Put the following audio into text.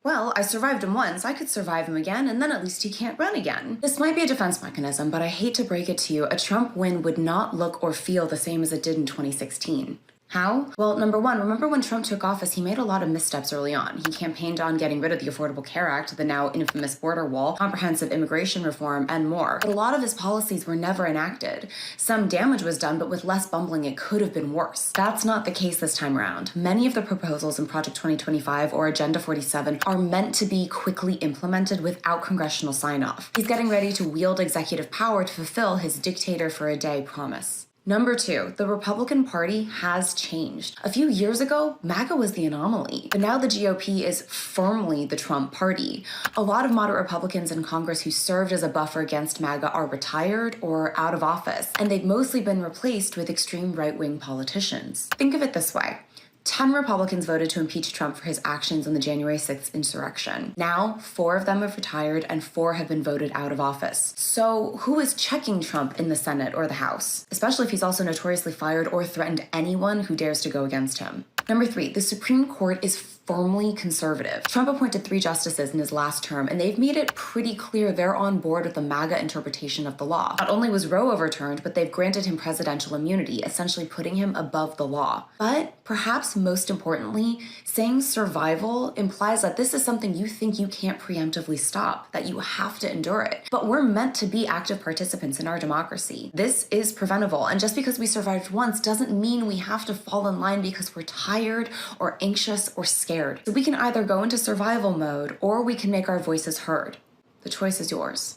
Well, I survived him once, I could survive him again, and then at least he can't run again. This might be a defense mechanism, but I hate to break it to you, a Trump win would not look or feel the same as it did in 2016. How? Well, number one, remember when Trump took office, he made a lot of missteps early on. He campaigned on getting rid of the Affordable Care Act, the now infamous border wall, comprehensive immigration reform, and more. But a lot of his policies were never enacted. Some damage was done, but with less bumbling, it could have been worse. That's not the case this time around. Many of the proposals in Project 2025 or Agenda 47 are meant to be quickly implemented without congressional sign-off. He's getting ready to wield executive power to fulfill his dictator for a day promise. Number two, the Republican Party has changed. A few years ago, MAGA was the anomaly, but now the GOP is firmly the Trump party. A lot of moderate Republicans in Congress who served as a buffer against MAGA are retired or out of office, and they've mostly been replaced with extreme right-wing politicians. Think of it this way. 10 Republicans voted to impeach Trump for his actions in the January 6th insurrection. Now, 4 of them have retired and 4 have been voted out of office. So who is checking Trump in the Senate or the House? Especially if he's also notoriously fired or threatened anyone who dares to go against him. Number 3, the Supreme Court is firmly conservative. Trump appointed 3 justices in his last term, and they've made it pretty clear they're on board with the MAGA interpretation of the law. Not only was Roe overturned, but they've granted him presidential immunity, essentially putting him above the law. But perhaps most importantly, saying survival implies that this is something you think you can't preemptively stop, that you have to endure it. But we're meant to be active participants in our democracy. This is preventable, and just because we survived once doesn't mean we have to fall in line because we're tired or anxious or scared. So we can either go into survival mode or we can make our voices heard. The choice is yours.